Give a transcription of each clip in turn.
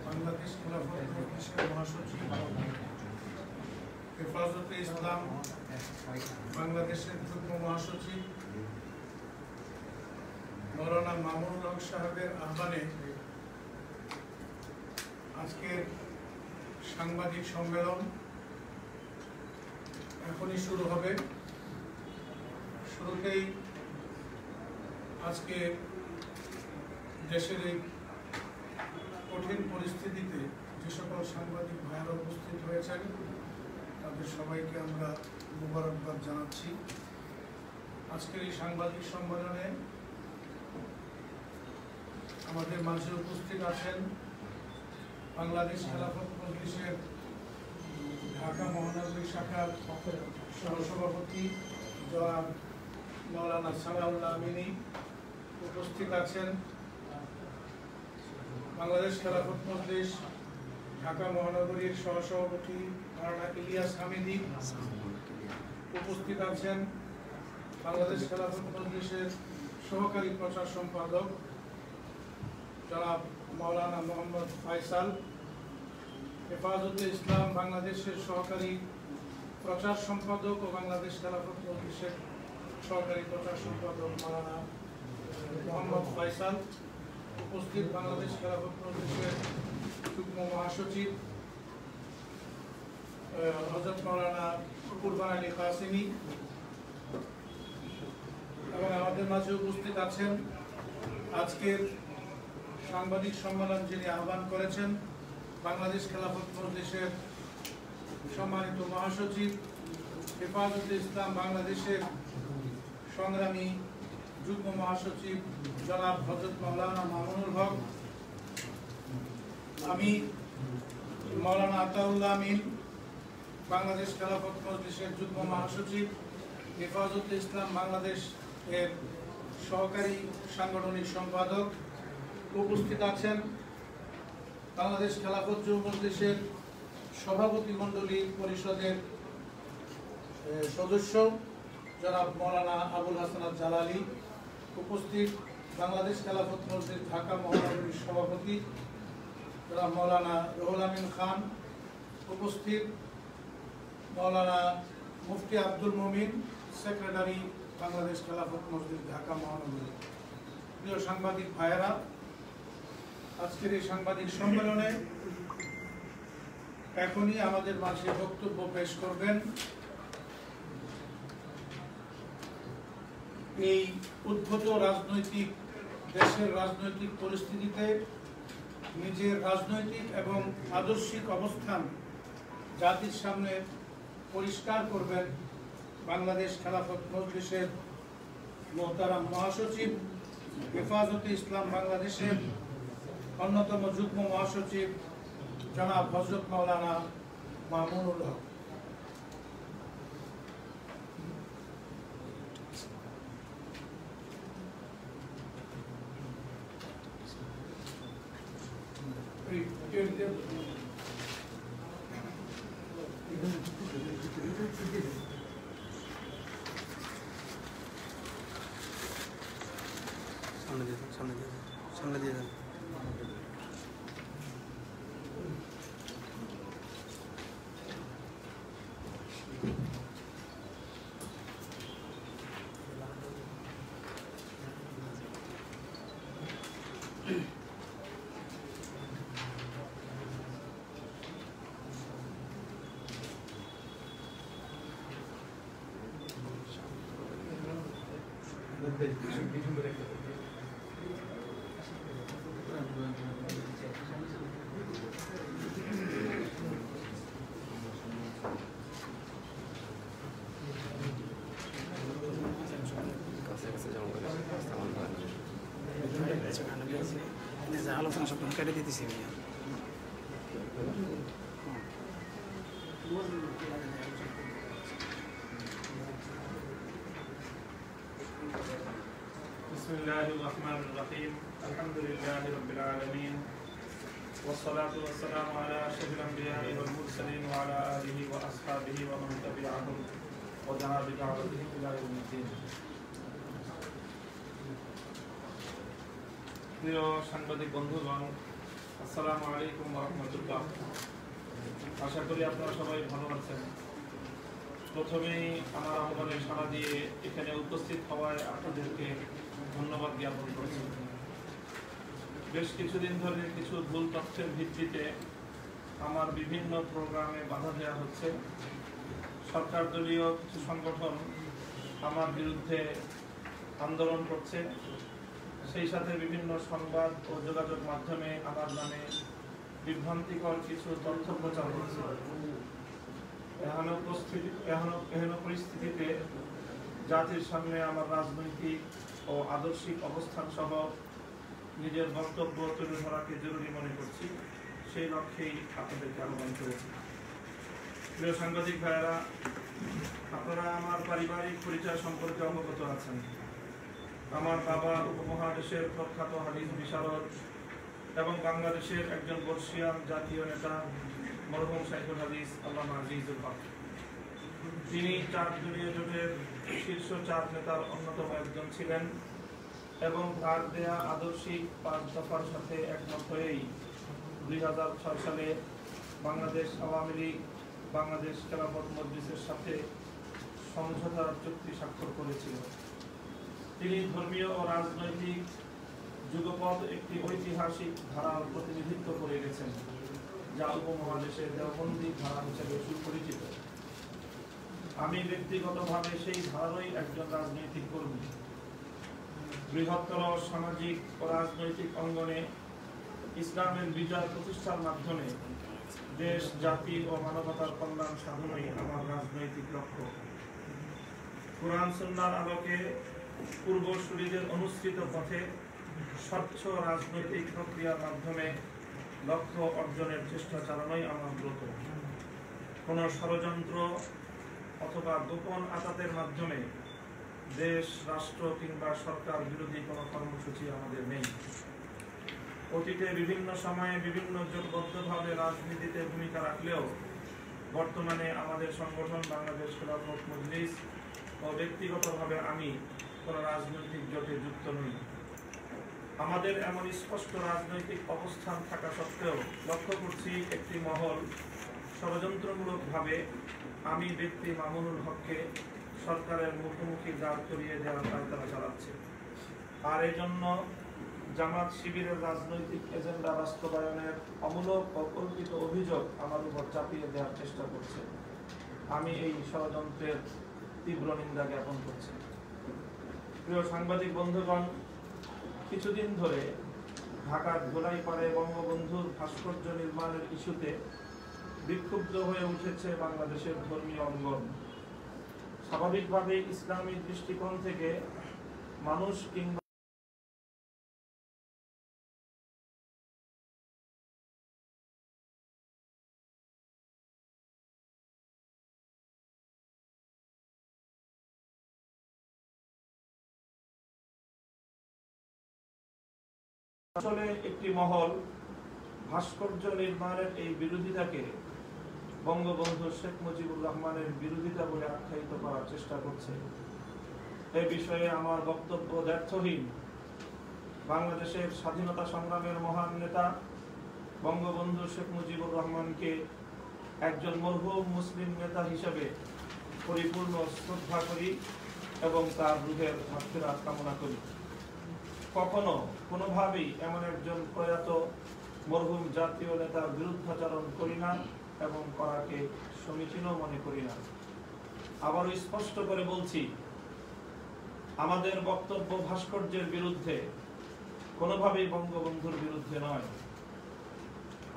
বাংলাদেশ খেলাফত মজলিসের মহাসচিব হেফাজতে ইসলাম বাংলাদেশের যুগ্ম মহাসচিব মৌলানা মামুনুল হক সাহেবের আহ্বানে আজকের সাংবাদিক সম্মেলন এখনই শুরু হবে। শুরুতেই আজকে দেশের এই কঠিন পরিস্থিতিতে যে সকল সাংবাদিক ভাইয়েরা উপস্থিত হয়েছেন তাদের সবাইকে আমরা মোবারকবাদ জানাচ্ছি। আজকের এই সাংবাদিক সম্মেলনে আমাদের মাঝে উপস্থিত আছেন বাংলাদেশ খেলাফত মজলিসের ঢাকা মহানগরী শাখার সহসভাপতি জনাব মৌলানা সানাউল্লাহ আমিনী। উপস্থিত আছেন বাংলাদেশ খেলাফত মজলিস ঢাকা মহানগরীর সহসভাপতি মৌলানা ইলিয়াস হামিদি। উপস্থিত আছেন বাংলাদেশ খেলাফত মজলিসের সহকারী প্রচার সম্পাদক জনাব মৌলানা মোহাম্মদ ফয়সাল। হেফাজতে ইসলাম বাংলাদেশের সহকারী প্রচার সম্পাদক ও বাংলাদেশ খেলাফত মজলিসের সহকারী প্রচার সম্পাদক মৌলানা মোহাম্মদ ফয়সাল। উপস্থিত বাংলাদেশ খেলাফত মজলিসের যুগ্ম মহাসচিব হযরত মৌলানা কুরবান আলী কাসিমি এবং আমাদের মাঝে উপস্থিত আছেন আজকের সাংবাদিক সম্মেলন যিনি আহ্বান করেছেন বাংলাদেশ খেলাফত মজলিসের সম্মানিত মহাসচিব হেফাজতে ইসলাম বাংলাদেশের সংগ্রামী যুগ্ম মহাসচিব জনাব হযরত মাওলানা মামুনুল হক। আমি মৌলানা আতাউল্লাহ আমিন বাংলাদেশ খেলাফত মজলিসের যুগ্ম মহাসচিব হেফাজতে ইসলাম বাংলাদেশ এর সহকারী সাংগঠনিক সম্পাদক। উপস্থিত আছেন বাংলাদেশ খেলাফত যুব মজলিসের সভাপতি মণ্ডলী পরিষদের সদস্য জনাব মৌলানা আবুল হাসান জালালি। উপস্থিত বাংলাদেশ খেলাফত মজলিস ঢাকা মহানগরীর সভাপতি জনাব মৌলানা রুহুল আমিন খান। উপস্থিত মৌলানা মুফতি আব্দুল মুমিন, সেক্রেটারি বাংলাদেশ খেলাফত মজলিস ঢাকা মহানগরী। প্রিয় সাংবাদিক ভাইয়েরা, আজকের এই সাংবাদিক সম্মেলনে এখনই আমাদের মাঝে বক্তব্য পেশ করবেন এই উদ্ভূত দেশের রাজনৈতিক পরিস্থিতিতে নিজের রাজনৈতিক এবং আদর্শিক অবস্থান জাতির সামনে পরিষ্কার করবেন বাংলাদেশ খেলাফত মজলিসের মোহতারাম মহাসচিব হেফাজতে ইসলাম বাংলাদেশের অন্যতম যুগ্ম মহাসচিব জনাব হযরত মাওলানা মামুনুল হক। সামনে দিয়ে যান। আলোচনা সব কেটে দিতেছি बिस्मिल्लाहिर रहमानिर रहीम अल्हम्दुलिल्लाहि रब्बिल आलमीन वस्सलातु वस्सलामु अला अशरफिल अंबिया'i वल मुरसलीन व अला आलिहि व अस्हाबिहि व मन तबिअहुम व दआ बिदाअतिहि इला यौमिद्दीन। প্রিয় সাংবাদিক বন্ধুগণ, আসসালামু আলাইকুম ওয়া রাহমাতুল্লাহ। আশা করি আপনারা সবাই ভালো আছেন। প্রথমেই আমার আহ্বানে সাড়া দিয়ে এখানে উপস্থিত হওয়ায় আপনাদেরকে ধন্যবাদ জ্ঞাপন করছি। বেশ কিছুদিন ধরে কিছু ভুল তথ্যের ভিত্তিতে আমার বিভিন্ন প্রোগ্রামে বাধা দেওয়া হচ্ছে। সরকার দলীয় কিছু সংগঠন আমার বিরুদ্ধে আন্দোলন করছে, সেই সাথে বিভিন্ন সংবাদ ও যোগাযোগ মাধ্যমে আমার নামে বিভ্রান্তিকর কিছু তথ্য প্রচার হচ্ছে। এহেন পরিস্থিতিতে জাতির সামনে আমার রাজনৈতিক ও আদর্শিক অবস্থান সহ নিজের বক্তব্য তুলে ধরাকে জরুরি মনে করছি। সেই লক্ষ্যেই আপনাদেরকে আহ্বান করেছি। প্রিয় সাংবাদিক ভাইয়েরা, আপনারা আমার পারিবারিক পরিচয় সম্পর্কে অবগত আছেন। আমার বাবা উপমহাদেশের প্রখ্যাত হাদিস বিশারদ এবং বাংলাদেশের একজন বর্ষিয়ান জাতীয় নেতা মরহুম শাইখুল হাদিস আল্লামা আজিজুল হক। তিনি 4 দলীয় জোটের শীর্ষ 4 নেতার অন্যতম একজন ছিলেন এবং তার দেয়া আদর্শিক 5 দফার সাথে একমত হয়েই 2006 সালে বাংলাদেশ আওয়ামী লীগ বাংলাদেশ খেলাফত মজলিসের সাথে সমঝোতা চুক্তি স্বাক্ষর করেছিল। তিনি ধর্মীয় ও রাজনৈতিক যুগপৎ একটি ঐতিহাসিক ধারার প্রতিনিধিত্ব করে গেছেন, যা উপমহাদেশের দেওবন্দি ধারা হিসেবে সুপরিচিত। আমি ব্যক্তিগতভাবে সেই ধারারই একজন রাজনৈতিক কর্মী। বৃহত্তর সামাজিক ও রাজনৈতিক অঙ্গনে ইসলামের বিজয় প্রতিষ্ঠার মাধ্যমে দেশ, জাতি ও মানবতার কল্যাণ সাধনই আমার রাজনৈতিক লক্ষ্য। কুরআন সুন্নাহর আলোকে পূর্বসূরীদের অনুসৃত পথে স্বচ্ছ রাজনৈতিক প্রক্রিয়ার মাধ্যমে লক্ষ্য অর্জনের চেষ্টা চালানোই আমার ব্রত। কোন ষড়যন্ত্র অথবা গোপন আতাতের মাধ্যমে দেশ, রাষ্ট্র কিংবা সরকার বিরোধী কোনো কর্মসূচি আমাদের নেই। অতীতে বিভিন্ন সময়ে বিভিন্ন জোটবদ্ধভাবে রাজনীতিতে ভূমিকা রাখলেও বর্তমানে আমাদের সংগঠন বাংলাদেশ খেলাফত মজলিস ও ব্যক্তিগতভাবে আমি কোনো রাজনৈতিক জোটে যুক্ত নই। আমাদের এমন স্পষ্ট রাজনৈতিক অবস্থান থাকা সত্ত্বেও লক্ষ্য করছি একটি মহল ষড়যন্ত্রমূলকভাবে আমি ব্যক্তি মামুনুল হককে সরকারের মুখোমুখি দাঁড় করিয়ে দেওয়ার পায়তারা চালাচ্ছে। আর এই জন্য জামাত শিবিরের রাজনৈতিক এজেন্ডা বাস্তবায়নের অমূলক ও কল্পিত অভিযোগ আমার উপর চাপিয়ে দেওয়ার চেষ্টা করছে। আমি এই ষড়যন্ত্রের তীব্র নিন্দা জ্ঞাপন করছি। প্রিয় সাংবাদিক বন্ধুগণ, কিছুদিন ধরে ঢাকার ধোলাইপাড়ে বঙ্গবন্ধুর ভাস্কর্য নির্মাণের ইস্যুতে বিক্ষুব্ধ হয়ে উঠেছে বাংলাদেশের ধর্মীয় অঙ্গন। স্বাভাবিকভাবেই ইসলামী দৃষ্টিকোণ থেকে মানুষ কিংবা আসলে একটি মহল ভাস্কর্য নির্মাণের এই বিরোধিতাকে বঙ্গবন্ধু শেখ মুজিবুর রহমানের বিরোধিতা বলে আখ্যায়িত করার চেষ্টা করছে। এই বিষয়ে আমার বক্তব্য দ্ব্যর্থহীন। বাংলাদেশের স্বাধীনতা সংগ্রামের মহান নেতা বঙ্গবন্ধু শেখ মুজিবুর রহমানকে একজন মরহুম মুসলিম নেতা হিসেবে পরিপূর্ণ শ্রদ্ধা করি এবং তার রূহের মাগফিরাত কামনা করি। কখনো কোনোভাবেই এমন একজন প্রয়াত মরহুম জাতীয় নেতার বিরুদ্ধাচরণ করি না এবং করাকে সমীচীন মনে করি না। আবারও স্পষ্ট করে বলছি, আমাদের বক্তব্য ভাস্কর্যের বিরুদ্ধে, কোনোভাবেই বঙ্গবন্ধুর বিরুদ্ধে নয়।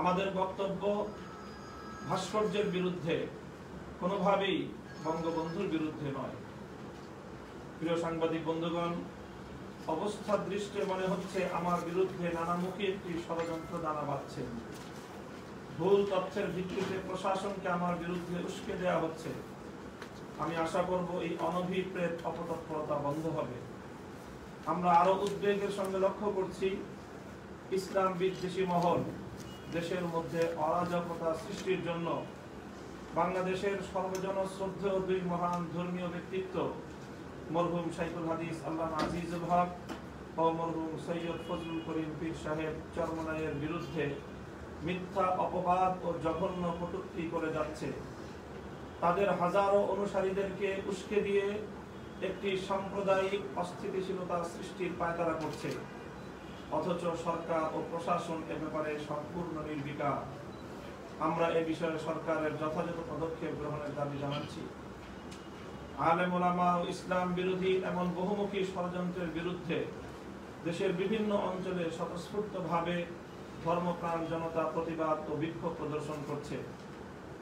আমাদের বক্তব্য ভাস্কর্যের বিরুদ্ধে, কোনোভাবেই বঙ্গবন্ধুর বিরুদ্ধে নয়। প্রিয় সাংবাদিক বন্ধুগণ, অবস্থার দৃষ্টে মনে হচ্ছে আমার বিরুদ্ধে নানামুখী একটি ষড়যন্ত্র দানা বাঁধছে। ভুল তথ্যের ভিত্তিতে প্রশাসনকে আমার বিরুদ্ধে উস্কে দেওয়া হচ্ছে। আমি আশা করব এই অনভিপ্রেত অপতৎপরতা বন্ধ হবে। আমরা আরো উদ্বেগের সঙ্গে লক্ষ্য করছি, ইসলাম বিদ্বেষী মহল দেশের মধ্যে অরাজকতা সৃষ্টির জন্য বাংলাদেশের সর্বজন শ্রদ্ধেয় 2 মহান ধর্মীয় ব্যক্তিত্ব মরহুম শাইখুল হাদিস আল্লামা আজিজুল হক ও মরহুম সৈয়দ ফজলুল করিম পীর সাহেব চরমনাইয়ের বিরুদ্ধে মিথ্যা অপবাদ ও জঘন্য কটূক্তি করে যাচ্ছে, তাদের হাজারো অনুসারীদেরকে উস্কে দিয়ে একটি সাম্প্রদায়িক অস্থিতিশীলতা সৃষ্টির পায়তারা করছে, অথচ সরকার ও প্রশাসন এ ব্যাপারে সম্পূর্ণ নির্বিকার। আমরা এ বিষয়ে সরকারের যথাযথ পদক্ষেপ গ্রহণের দাবি জানাচ্ছি। আলেম ওলামা ও ইসলাম বিরোধী এমন বহুমুখী ষড়যন্ত্রের বিরুদ্ধে দেশের বিভিন্ন অঞ্চলে স্বতঃস্ফূর্তভাবে ধর্মপ্রাণ জনতা প্রতিবাদ ও বিক্ষোভ প্রদর্শন করছে।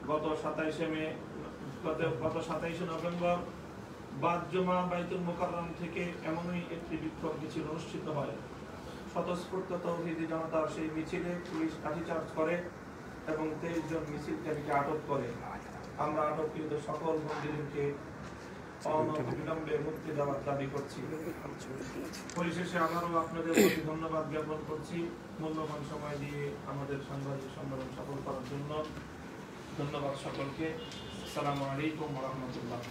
গত 27শে নভেম্বর বাদ জুমা বাইতুল মুকাররম থেকে এমনই একটি বিক্ষোভ মিছিল অনুষ্ঠিত হয়। স্বতঃস্ফূর্ত তৌহিদি জনতার সেই মিছিলে পুলিশ লাঠিচার্জ করে এবং 23 জন মিছিলকারীকে আটক করে। আমরা আটককৃত সকল বন্দীদেরকে অনতিবিলম্বে মুক্তি দেওয়ার দাবি করছি। পরিশেষে আবারও আপনাদের প্রতি ধন্যবাদ জ্ঞাপন করছি মূল্যবান সময় দিয়ে আমাদের সাংবাদিক সম্মেলন সফল করার জন্য। ধন্যবাদ সকলকে। আসসালামু আলাইকুম ওয়া রাহমাতুল্লাহ।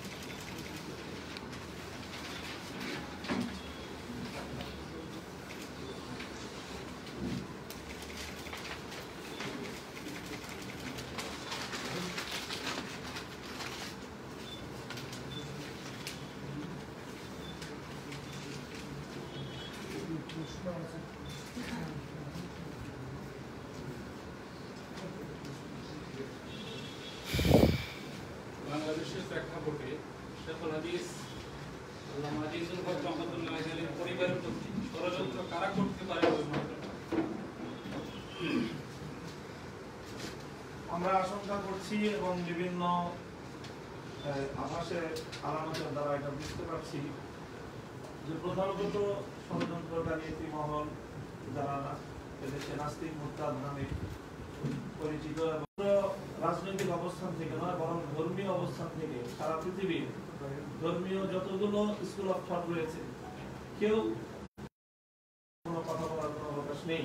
বাংলাদেশের প্রেক্ষাপটে শেখুল হাদিস আল্লামা আজিজুল হক রহমতুল্লাহ আলাইহির পরিবারের প্রতি ষড়যন্ত্র কারা করতে পারে বলে মনে করেন? আমরা আশঙ্কা করছি এবং বিভিন্ন আভাসের আলামতের দ্বারা এটা বুঝতে পারছি যে প্রধানত ষড়যন্ত্রকারী একটি মহল, যারা এদেশে নাস্তিক মুরতাদ নামে পরিচিত, এবং রাজনৈতিক অবস্থান থেকে নয় বরং ধর্মীয় অবস্থান থেকে সারা পৃথিবীর ধর্মীয় যতগুলো স্কুল অফ থট রয়েছে কেউ কোনো কথা বলার কোনো অবকাশ নেই।